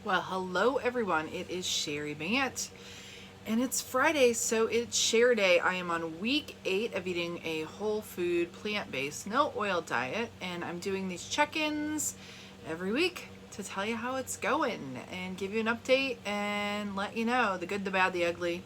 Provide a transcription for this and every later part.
Well, hello everyone. It is Cheri Bant, and it's Friday, so it's share day. I am on week 8 of eating a whole food, plant-based, no oil diet, and I'm doing these check-ins every week to tell you how it's going and give you an update and let you know the good, the bad, the ugly.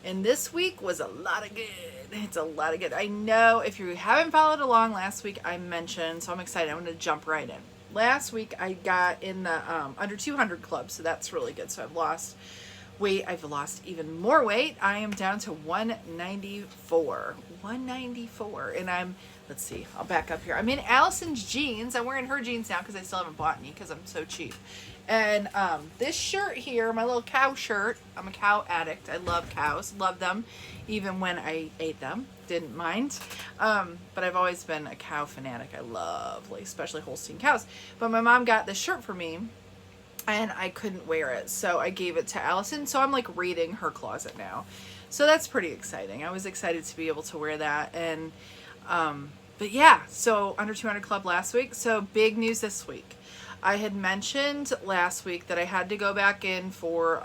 And this week was a lot of good. It's a lot of good. I know if you haven't followed along, last week I mentioned, so I'm excited. I'm going to jump right in. Last week I got in the under 200 club, so that's really good. So I've lost weight. I've lost even more weight. I am down to 194. 194. And let's see, I'll back up here. I'm in Allison's jeans. I'm wearing her jeans now because I still haven't bought any because I'm so cheap. And this shirt here, my little cow shirt, I'm a cow addict. I love cows, love them, even when I ate them, didn't mind. But I've always been a cow fanatic. I love, like, especially Holstein cows. But my mom got this shirt for me, and I couldn't wear it, so I gave it to Allison. So I'm like raiding her closet now. So that's pretty exciting. I was excited to be able to wear that. And but yeah, so under 200 club last week. So big news this week. I had mentioned last week that I had to go back in for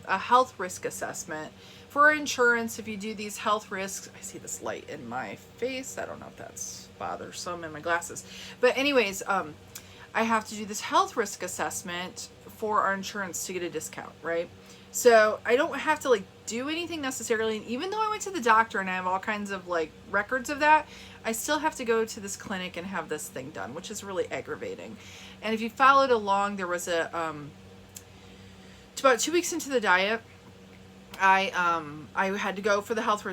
a health risk assessment for insurance. If you do these health risks, I see this light in my face. I don't know if that's bothersome in my glasses. But anyways, I have to do this health risk assessment for our insurance to get a discount, right? So I don't have to like do anything necessarily. And even though I went to the doctor and I have all kinds of like records of that, I still have to go to this clinic and have this thing done, which is really aggravating. And if you followed along, there was about 2 weeks into the diet, I had to go for the health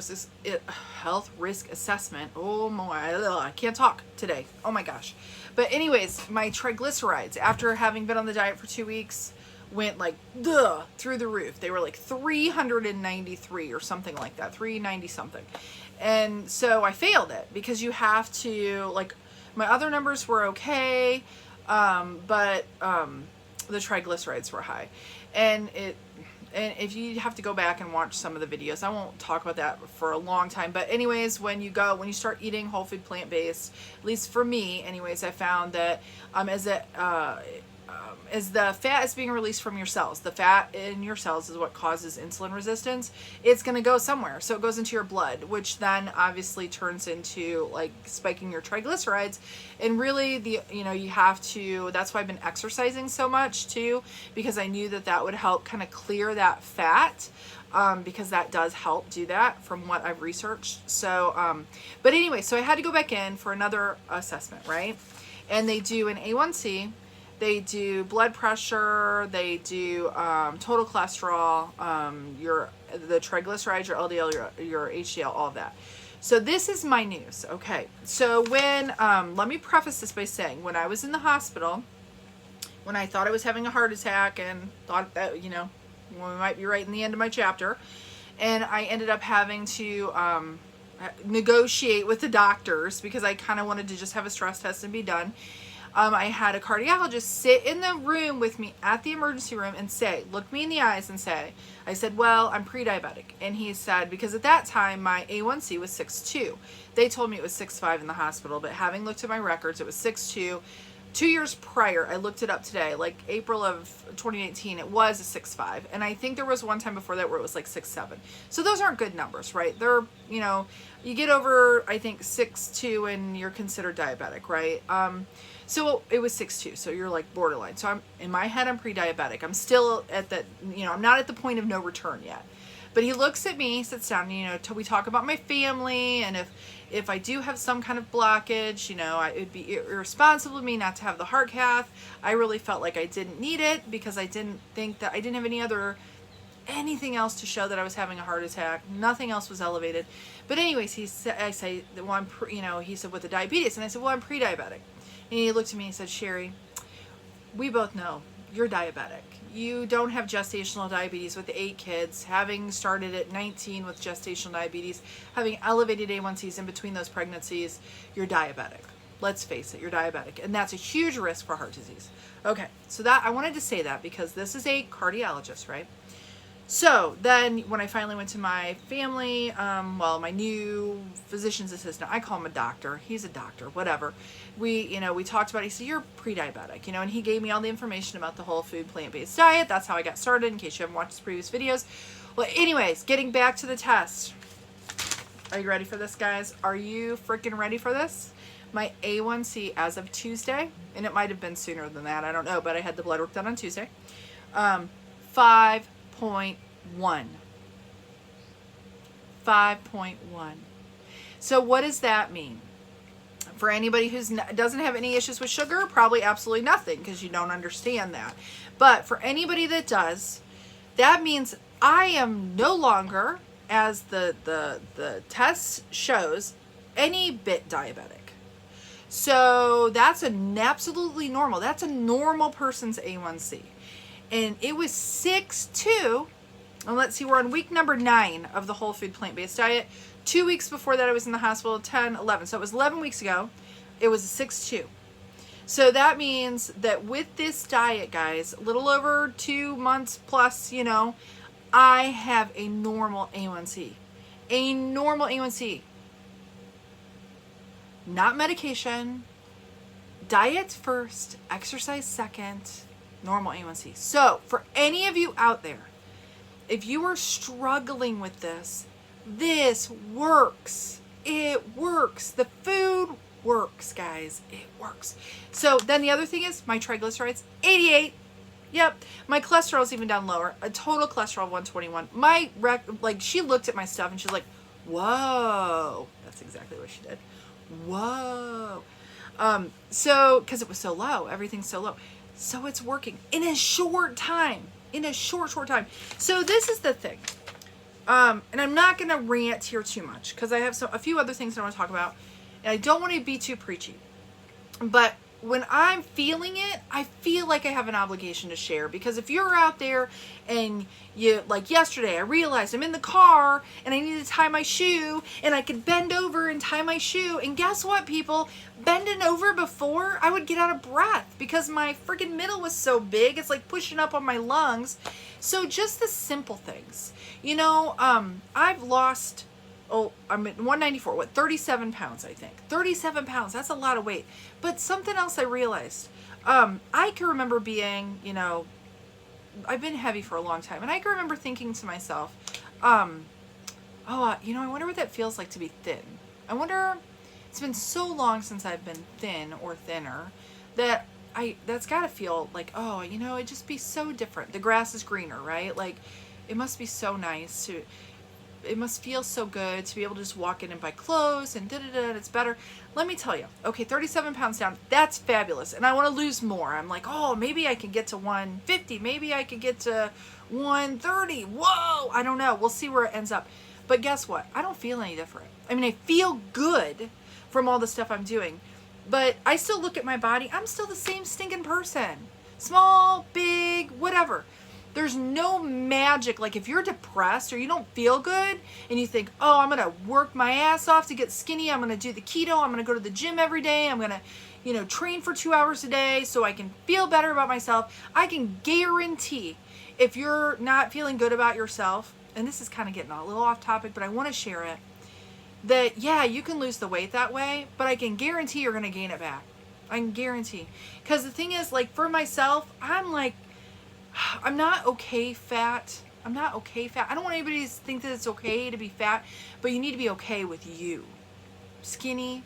risk assessment. Oh my, I can't talk today. Oh my gosh. But anyways, my triglycerides after having been on the diet for 2 weeks went like through the roof. They were like 393 or something like that, 390 something. And so I failed it because you have to, like, my other numbers were okay, but the triglycerides were high. And if you have to go back and watch some of the videos, I won't talk about that for a long time. But anyways, when you start eating whole food plant-based, at least for me, anyways, I found that as the fat is being released from your cells, the fat in your cells is what causes insulin resistance. It's going to go somewhere. So it goes into your blood, which then obviously turns into like spiking your triglycerides. And really you have to, that's why I've been exercising so much too, because I knew that would help kind of clear that fat. Because that does help do that from what I've researched. So, but anyway, so I had to go back in for another assessment, right? And they do an A1C, they do blood pressure, they do total cholesterol, the triglycerides, your LDL, your HDL, all of that. So this is my news. Okay, so when let me preface this by saying, when I was in the hospital, when I thought I was having a heart attack and thought that we might be right in the end of my chapter, and I ended up having to negotiate with the doctors because I kind of wanted to just have a stress test and be done. I had a cardiologist sit in the room with me at the emergency room and look me in the eyes and say, I said, well, I'm pre-diabetic. And he said, because at that time my A1C was 6.2. They told me it was 6.5 in the hospital, but having looked at my records, it was 6.2. 2 years prior, I looked it up today, like April of 2018, it was a 6.5. And I think there was one time before that where it was like 6.7. So those aren't good numbers, right? They're, you get over, I think, 6.2 and you're considered diabetic, right? So it was 6.2, so you're like borderline. So in my head, I'm pre-diabetic. I'm still at that, I'm not at the point of no return yet. But he looks at me, sits down, we talk about my family, and if I do have some kind of blockage, it'd be irresponsible of me not to have the heart cath. I really felt like I didn't need it because I didn't think that I didn't have anything else to show that I was having a heart attack. Nothing else was elevated. But anyways, he said, he said, with the diabetes, and I said, well, I'm pre-diabetic. And he looked at me and said, Cheri, we both know you're diabetic. You don't have gestational diabetes with 8 kids, having started at 19 with gestational diabetes, having elevated A1Cs in between those pregnancies, you're diabetic. Let's face it, you're diabetic. And that's a huge risk for heart disease. Okay, so I wanted to say that because this is a cardiologist, right? So then when I finally went to my family, my new physician's assistant, I call him a doctor. He's a doctor, whatever. We talked about it. He said, you're pre-diabetic, and he gave me all the information about the whole food plant-based diet. That's how I got started, in case you haven't watched his previous videos. Well, anyways, getting back to the test. Are you ready for this, guys? Are you freaking ready for this? My A1C as of Tuesday, and it might have been sooner than that, I don't know, but I had the blood work done on Tuesday. 5.1. 5.1. So what does that mean? For anybody who doesn't have any issues with sugar, probably absolutely nothing, because you don't understand that. But for anybody that does, that means I am no longer, as the test shows, any bit diabetic. So that's absolutely normal. That's a normal person's A1C. And it was 6.2. And let's see, we're on week number 9 of the whole food plant-based diet. 2 weeks before that, I was in the hospital, 10, 11. So it was 11 weeks ago. It was a 6.2. So that means that with this diet, guys, a little over 2 months plus, I have a normal A1C. A normal A1C. Not medication. Diet first, exercise second, normal A1C. So for any of you out there, if you are struggling with this works. It works. The food works, guys. It works. So then the other thing is my triglycerides, 88. Yep. My cholesterol is even down lower. A total cholesterol of 121. She looked at my stuff and she's like, whoa. That's exactly what she did. Whoa. Because it was so low. Everything's so low. So it's working in a short time. In a short time. So this is the thing. And I'm not going to rant here too much because I have a few other things I want to talk about. And I don't want to be too preachy. But when I'm feeling it, I feel like I have an obligation to share. Because if you're out there and like yesterday, I realized I'm in the car and I need to tie my shoe and I could bend over and tie my shoe. And guess what, people? Bending over before, I would get out of breath because my freaking middle was so big. It's like pushing up on my lungs. So just the simple things. I've lost... I'm at 194, 37 pounds, I think. 37 pounds, that's a lot of weight. But something else I realized, I can remember being, I've been heavy for a long time, and I can remember thinking to myself, I wonder what that feels like to be thin. I wonder, it's been so long since I've been thin or thinner, that's gotta feel like, it'd just be so different. The grass is greener, right? Like, it must be so nice it must feel so good to be able to just walk in and buy clothes and it's better. Let me tell you, okay, 37 pounds down, that's fabulous. And I want to lose more. I'm like, maybe I can get to 150. Maybe I could get to 130. Whoa, I don't know. We'll see where it ends up. But guess what? I don't feel any different. I mean, I feel good from all the stuff I'm doing, but I still look at my body. I'm still the same stinking person. Small, big, whatever. There's no magic. Like if you're depressed or you don't feel good and you think, I'm going to work my ass off to get skinny. I'm going to do the keto. I'm going to go to the gym every day. I'm going to, train for 2 hours a day so I can feel better about myself. I can guarantee if you're not feeling good about yourself, and this is kind of getting a little off topic, but I want to share it, that you can lose the weight that way, but I can guarantee you're going to gain it back. I can guarantee. Because the thing is, like for myself, I'm not okay fat. I'm not okay fat. I don't want anybody to think that it's okay to be fat, but you need to be okay with you. Skinny,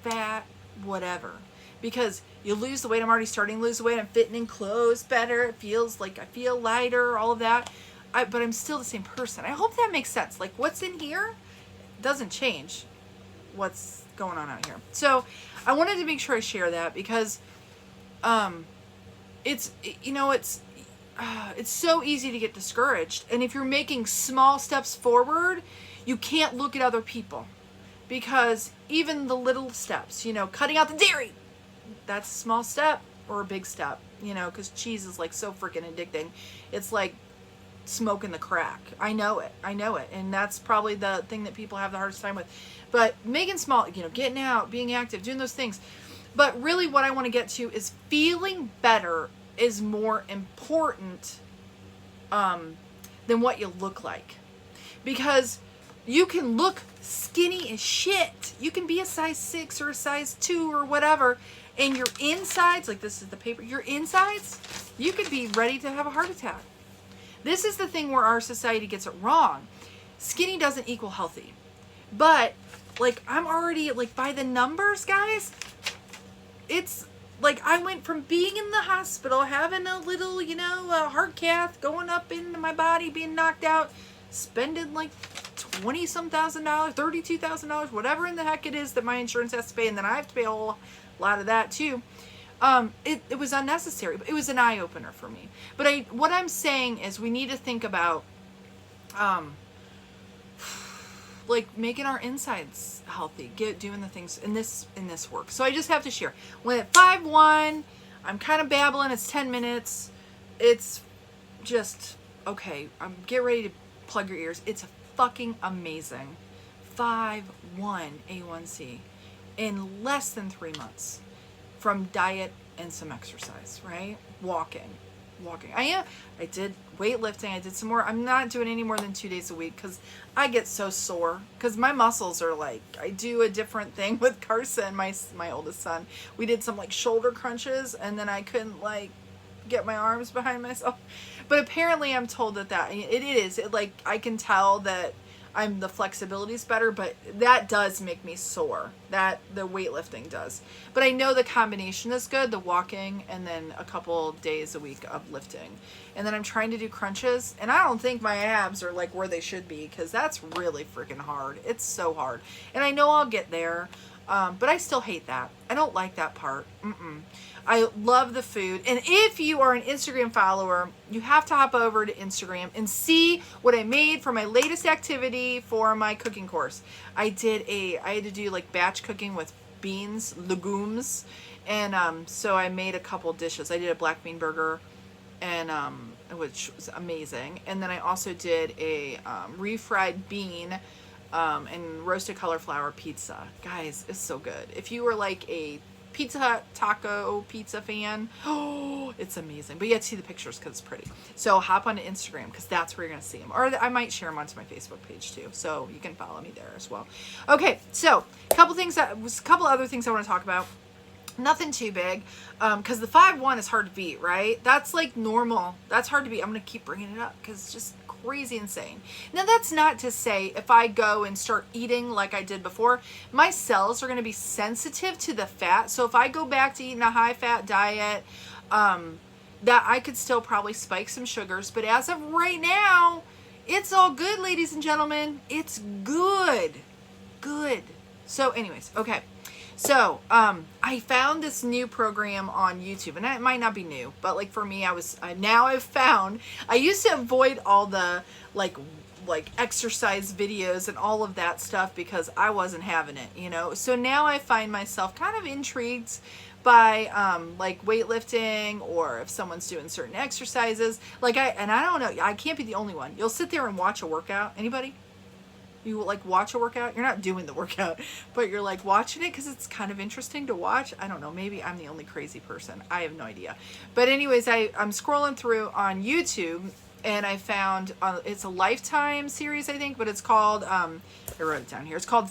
fat, whatever. Because you lose the weight. I'm already starting to lose the weight. I'm fitting in clothes better. It feels like I feel lighter, all of that. But I'm still the same person. I hope that makes sense. Like what's in here doesn't change what's going on out here. So I wanted to make sure I share that because it's so easy to get discouraged. And if you're making small steps forward, you can't look at other people. Because even the little steps, cutting out the dairy, that's a small step or a big step, because cheese is like so freaking addicting. It's like smoking the crack. I know it. And that's probably the thing that people have the hardest time with. But making small, getting out, being active, doing those things. But really what I want to get to is feeling better is more important than what you look like. Because you can look skinny as shit. You can be a size 6 or a size 2 or whatever, and your insides, like this is the paper, your insides, you could be ready to have a heart attack. This is the thing where our society gets it wrong. Skinny doesn't equal healthy. But, like, I'm already, like, by the numbers, guys, it's, like, I went from being in the hospital, having a little, you know, heart cath going up into my body, being knocked out, spending, like, $20-some thousand, $32,000, whatever in the heck it is that my insurance has to pay, and then I have to pay a whole lot of that, too. It was unnecessary, but it was an eye-opener for me. But what I'm saying is we need to think about, like, making our insides healthy, doing the things in this work. So I just have to share. When at 5'1", I'm kind of babbling. It's 10 minutes. It's just, okay, get ready to plug your ears. It's fucking amazing. 5'1" A1C in less than 3 months. From diet and some exercise, right? Walking. I did weightlifting. I did some more. I'm not doing any more than 2 days a week because I get so sore. Because my muscles are like, I do a different thing with Carson, my oldest son. We did some like shoulder crunches, and then I couldn't like get my arms behind myself. But apparently, I'm told that it is. Like, I can tell that the flexibility's better, but that does make me sore. That the weightlifting does. But I know the combination is good, the walking and then a couple days a week of lifting. And then I'm trying to do crunches, and I don't think my abs are like where they should be, because that's really freaking hard. It's so hard. And I know I'll get there, but I still hate that. I don't like that part. I love the food. And if you are an Instagram follower, you have to hop over to Instagram and see what I made for my latest activity for my cooking course. I had to do like batch cooking with beans, legumes. And so I made a couple dishes. I did a black bean burger, and which was amazing. And then I also did a refried bean and roasted cauliflower pizza. Guys, it's so good. If you were like a Pizza Hut taco pizza fan, oh, it's amazing. But you have to see the pictures because it's pretty. So hop onto Instagram because that's where you're going to see them. Or I might share them onto my Facebook page too. So you can follow me there as well. Okay, so a couple other things I want to talk about. Nothing too big, because the 5'1" is hard to beat, right? That's like normal. That's hard to beat. I'm going to keep bringing it up because it's just crazy insane. Now, that's not to say if I go and start eating like I did before, my cells are going to be sensitive to the fat. So if I go back to eating a high-fat diet, that I could still probably spike some sugars. But as of right now, it's all good, ladies and gentlemen. It's good. Good. So anyways, okay. So, I found this new program on YouTube, and it might not be new, but like for me, I used to avoid all the like exercise videos and all of that stuff because I wasn't having it, you know? So now I find myself kind of intrigued by, like weightlifting, or if someone's doing certain exercises, I don't know, I can't be the only one. You'll sit there and watch a workout. Anybody? You like watch a workout? You're not doing the workout, but you're like watching it because it's kind of interesting to watch. I don't know. Maybe I'm the only crazy person. I have no idea. But anyways, I'm scrolling through on YouTube, and I found it's a Lifetime series, I think, but it's called, I wrote it down here. It's called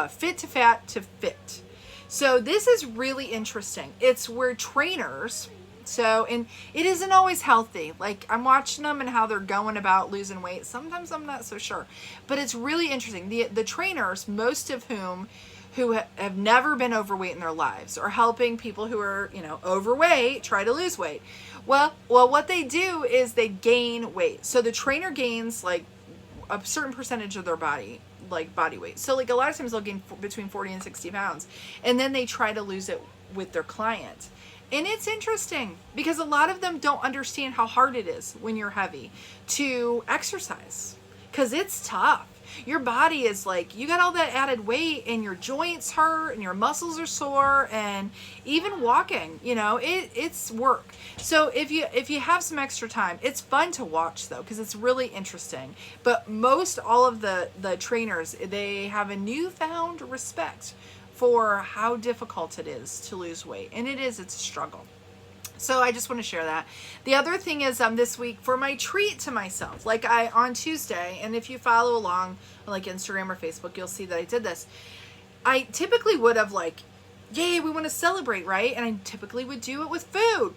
Fit to Fat to Fit. So this is really interesting. It's where trainers... and it isn't always healthy. Like, I'm watching them and how they're going about losing weight. Sometimes I'm not so sure. But it's really interesting. The trainers, most of whom have never been overweight in their lives, are helping people who are, overweight try to lose weight. Well, what they do is they gain weight. So the trainer gains, like, a certain percentage of their body, like body weight. So, like, a lot of times they'll gain between 40 and 60 pounds. And then they try to lose it with their client. And it's interesting because a lot of them don't understand how hard it is when you're heavy to exercise, because it's tough. Your body is like, you got all that added weight and your joints hurt and your muscles are sore, and even walking, it's work. So if you have some extra time, it's fun to watch though, because it's really interesting. But all of the trainers, they have a newfound respect for how difficult it is to lose weight. And it's a struggle. So I just want to share that. The other thing is this week for my treat to myself, like on Tuesday, and if you follow along on like Instagram or Facebook, you'll see that I did this. I typically would have like, yay, we want to celebrate, right? And I typically would do it with food,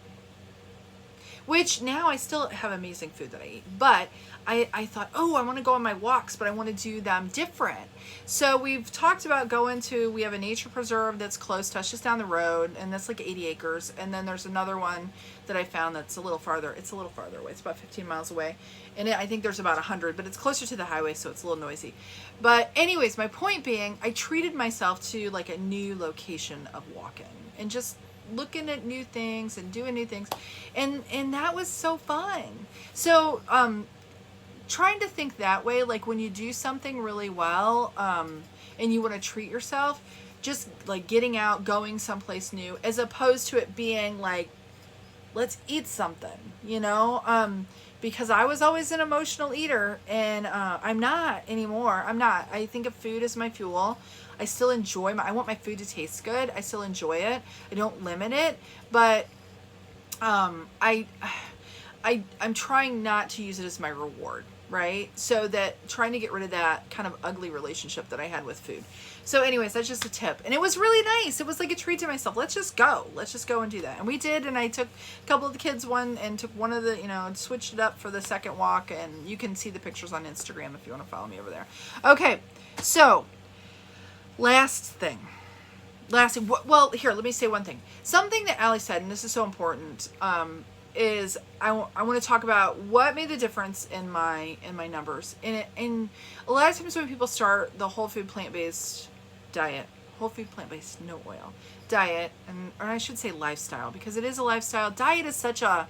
which now I still have amazing food that I eat. But I thought, oh, I want to go on my walks, but I want to do them different. So we've talked about we have a nature preserve that's close to us, just down the road, and that's like 80 acres. And then there's another one that I found that's a little farther. It's a little farther away. It's about 15 miles away. And I think there's about 100, but it's closer to the highway, so it's a little noisy. But anyways, my point being, I treated myself to like a new location of walking and just looking at new things and doing new things. And that was so fun. So, trying to think that way, like when you do something really well, and you want to treat yourself, just like getting out, going someplace new, as opposed to it being like, let's eat something, because I was always an emotional eater, and I'm not anymore. I'm not. I think of food as my fuel. I still enjoy I want my food to taste good. I still enjoy it. I don't limit it, but I'm trying not to use it as my reward, right? So that trying to get rid of that kind of ugly relationship that I had with food. So anyways, that's just a tip. And it was really nice. It was like a treat to myself. Let's just go and do that. And we did. And I took a couple of the kids took one of the, switched it up for the second walk. And you can see the pictures on Instagram if you want to follow me over there. Okay. So last thing. Well, here, let me say one thing. Something that Allie said, and this is so important, is I want to talk about what made the difference in my numbers. And a lot of times when people start the whole food plant-based diet, whole food plant-based no oil diet, or I should say lifestyle, because it is a lifestyle. Diet is such a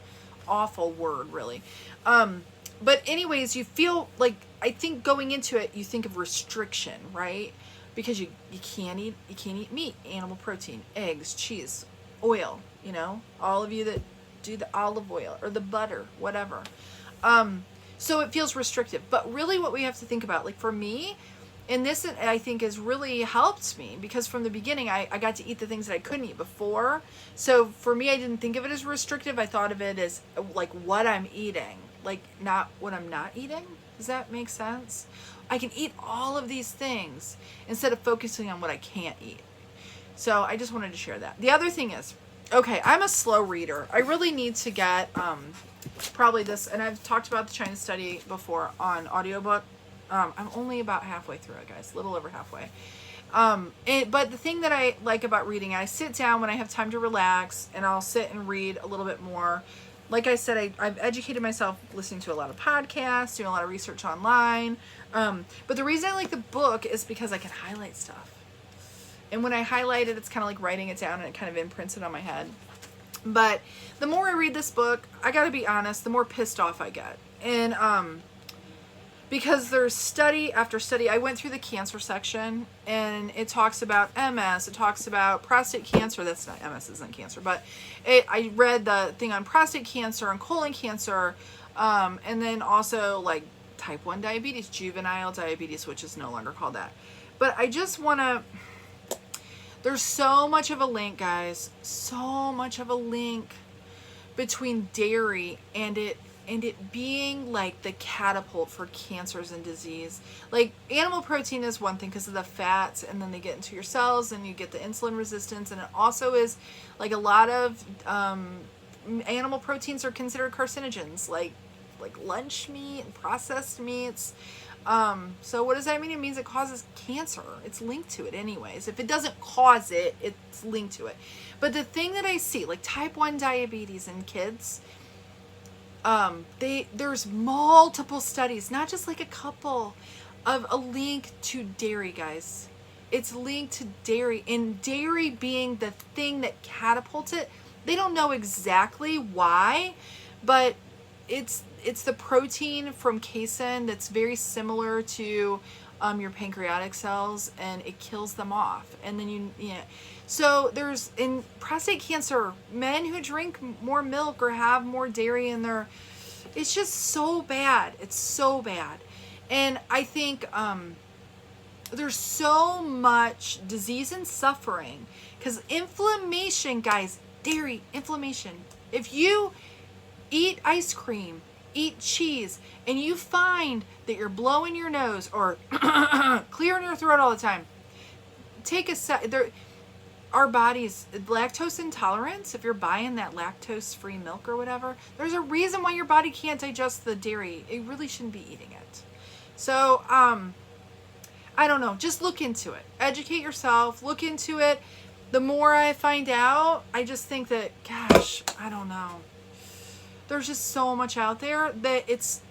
awful word, really. But anyways, you feel like, I think going into it, you think of restriction, right? Because you can't eat meat, animal protein, eggs, cheese, oil, all of you that do the olive oil or the butter, whatever. So it feels restrictive. But really what we have to think about, like for me, and this I think has really helped me, because from the beginning I got to eat the things that I couldn't eat before. So for me, I didn't think of it as restrictive. I thought of it as like what I'm eating, like not what I'm not eating. Does that make sense? I can eat all of these things instead of focusing on what I can't eat. So I just wanted to share that. The other thing is, okay, I'm a slow reader. I really need to get probably this, and I've talked about the China study before on audiobook. I'm only about halfway through it, guys, a little over halfway. But the thing that I like about reading, I sit down when I have time to relax, and I'll sit and read a little bit more. Like I said, I've educated myself listening to a lot of podcasts, doing a lot of research online. But the reason I like the book is because I can highlight stuff. And when I highlight it, it's kind of like writing it down, and it kind of imprints it on my head. But the more I read this book, I gotta be honest, the more pissed off I get. And because there's study after study. I went through the cancer section, and it talks about MS, it talks about prostate cancer. That's not, MS isn't cancer, but I read the thing on prostate cancer and colon cancer, and then also like type 1 diabetes, juvenile diabetes, which is no longer called that. But I just want to, there's so much of a link, guys, so much of a link between dairy and it being like the catapult for cancers and disease. Like animal protein is one thing because of the fats, and then they get into your cells and you get the insulin resistance. And it also is like a lot of animal proteins are considered carcinogens, like lunch meat and processed meats. So what does that mean? It means it causes cancer. It's linked to it anyways. If it doesn't cause it, it's linked to it. But the thing that I see, like type 1 diabetes in kids, there's multiple studies, not just like a couple, of a link to dairy, guys. It's linked to dairy, and dairy being the thing that catapults it. They don't know exactly why, but it's the protein from casein that's very similar to your pancreatic cells, and it kills them off. And then so there's, in prostate cancer, men who drink more milk or have more dairy in their, it's just so bad. It's so bad. And I think there's so much disease and suffering because inflammation, guys, dairy, inflammation, If you eat ice cream, eat cheese, and you find that you're blowing your nose or clearing your throat all the time, take a our bodies, lactose intolerance, if you're buying that lactose free milk or whatever, there's a reason why your body can't digest the dairy. It really shouldn't be eating it. So I don't know, just look into it, educate yourself, look into it. The more I find out, I just think that, gosh, I don't know, there's just so much out there that it's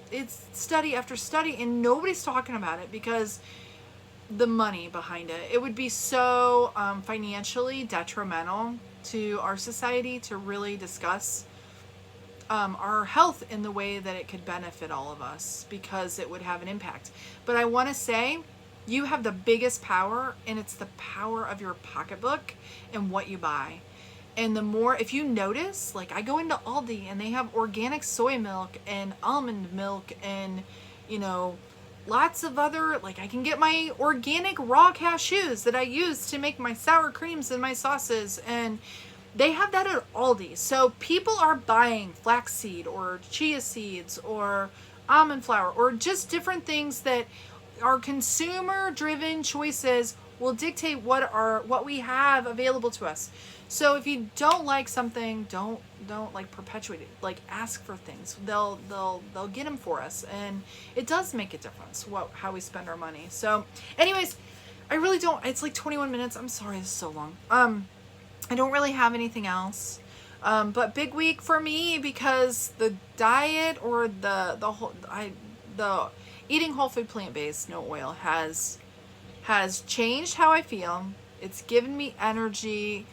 study after study and nobody's talking about it because the money behind it. It would be so financially detrimental to our society to really discuss our health in the way that it could benefit all of us, because it would have an impact. But I want to say, you have the biggest power, and it's the power of your pocketbook and what you buy. And the more, if you notice, like I go into Aldi and they have organic soy milk and almond milk and, you know, lots of other, like I can get my organic raw cashews that I use to make my sour creams and my sauces, and they have that at Aldi. So people are buying flaxseed or chia seeds or almond flour or just different things that are consumer driven choices will dictate what we have available to us. So if you don't like something, don't like perpetuate it. Like ask for things. They'll get them for us, and it does make a difference how we spend our money. So, anyways, I really don't. It's like 21 minutes. I'm sorry, this is so long. I don't really have anything else. But big week for me because the diet or the eating whole food plant based no oil has changed how I feel. It's given me energy.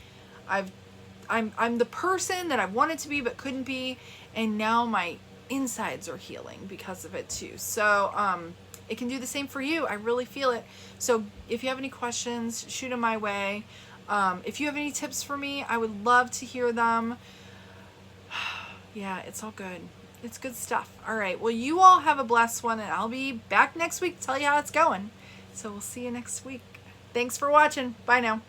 I'm the person that I wanted to be but couldn't be, and now my insides are healing because of it too. So it can do the same for you. I really feel it. So if you have any questions, shoot them my way. If you have any tips for me, I would love to hear them. Yeah, it's all good. It's good stuff. All right. Well, you all have a blessed one, and I'll be back next week to tell you how it's going. So we'll see you next week. Thanks for watching. Bye now.